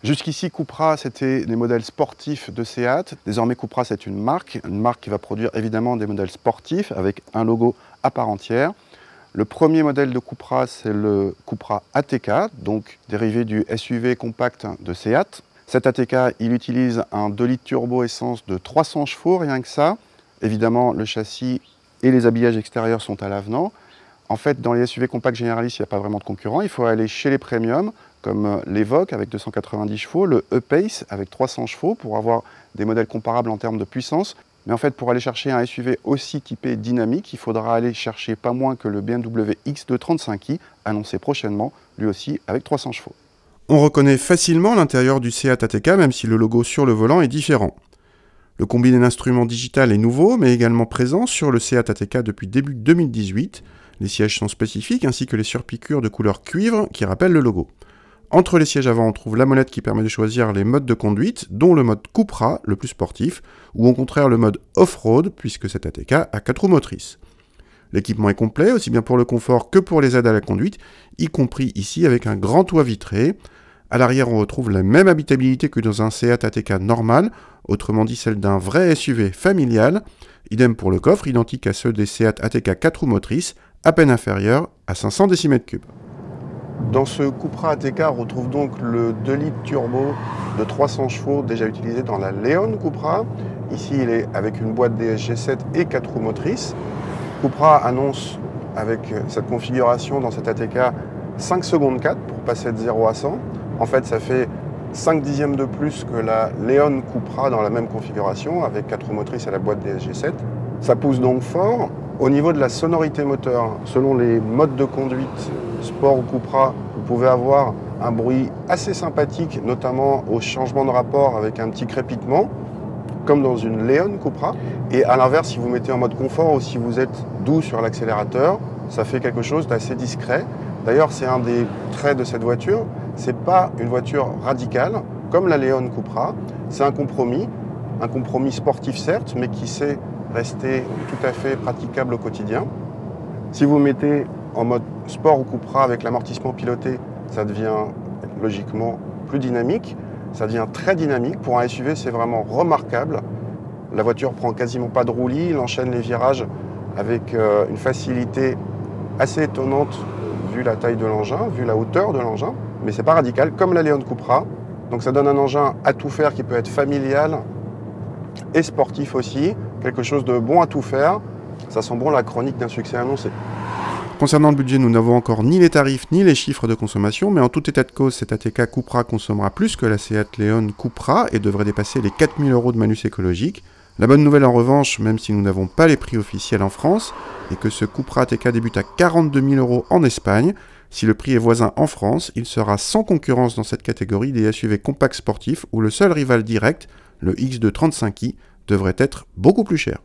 Jusqu'ici, Cupra, c'était des modèles sportifs de Seat. Désormais, Cupra, c'est une marque qui va produire évidemment des modèles sportifs avec un logo à part entière. Le premier modèle de Cupra, c'est le Cupra ATK, donc dérivé du SUV compact de Seat. Cet ATK, il utilise un 2 litres turbo essence de 300 chevaux, rien que ça. Évidemment, le châssis et les habillages extérieurs sont à l'avenant. En fait, dans les SUV compacts généralistes, il n'y a pas vraiment de concurrent. Il faut aller chez les premiums, comme l'Evoque avec 290 chevaux, le E-Pace avec 300 chevaux pour avoir des modèles comparables en termes de puissance. Mais en fait, pour aller chercher un SUV aussi typé dynamique, il faudra aller chercher pas moins que le BMW X2 35i, annoncé prochainement, lui aussi avec 300 chevaux. On reconnaît facilement l'intérieur du Seat ATK, même si le logo sur le volant est différent. Le combiné d'instruments digital est nouveau, mais également présent sur le Seat ATK depuis début 2018. Les sièges sont spécifiques, ainsi que les surpiqûres de couleur cuivre qui rappellent le logo. Entre les sièges avant, on trouve la molette qui permet de choisir les modes de conduite, dont le mode Cupra, le plus sportif, ou au contraire le mode off-road, puisque cet ATK a 4 roues motrices. L'équipement est complet, aussi bien pour le confort que pour les aides à la conduite, y compris ici avec un grand toit vitré. À l'arrière, on retrouve la même habitabilité que dans un Seat ATK normal, autrement dit celle d'un vrai SUV familial. Idem pour le coffre, identique à ceux des Seat ATK 4 roues motrices, à peine inférieur à 500 décimètres cubes. Dans ce Cupra ATK, on retrouve donc le 2 litres turbo de 300 chevaux déjà utilisé dans la Leon Cupra. Ici, il est avec une boîte DSG7 et 4 roues motrices. Cupra annonce avec cette configuration dans cet ATK 5 secondes 4 pour passer de 0 à 100. En fait, ça fait 5 dixièmes de plus que la Leon Cupra dans la même configuration avec 4 roues motrices et la boîte DSG7. Ça pousse donc fort. Au niveau de la sonorité moteur, selon les modes de conduite Sport ou Cupra, vous pouvez avoir un bruit assez sympathique, notamment au changement de rapport avec un petit crépitement, comme dans une Leon Cupra. Et à l'inverse, si vous mettez en mode confort ou si vous êtes doux sur l'accélérateur, ça fait quelque chose d'assez discret. D'ailleurs, c'est un des traits de cette voiture. C'est pas une voiture radicale, comme la Leon Cupra. C'est un compromis sportif certes, mais qui sait rester tout à fait praticable au quotidien. Si vous mettez en mode sport ou Cupra avec l'amortissement piloté, ça devient logiquement plus dynamique. Ça devient très dynamique. Pour un SUV, c'est vraiment remarquable. La voiture prend quasiment pas de roulis, il enchaîne les virages avec une facilité assez étonnante vu la taille de l'engin, vu la hauteur de l'engin. Mais c'est pas radical, comme la Leon Cupra. Donc ça donne un engin à tout faire qui peut être familial et sportif aussi. Quelque chose de bon à tout faire. Ça sent bon la chronique d'un succès annoncé. Concernant le budget, nous n'avons encore ni les tarifs ni les chiffres de consommation, mais en tout état de cause, cet ATK Cupra consommera plus que la Seat Leon Cupra et devrait dépasser les 4 000 € de malus écologique. La bonne nouvelle en revanche, même si nous n'avons pas les prix officiels en France, est que ce Cupra ATK débute à 42 000 € en Espagne. Si le prix est voisin en France, il sera sans concurrence dans cette catégorie des SUV compacts sportifs où le seul rival direct, le X2 35i, devrait être beaucoup plus cher.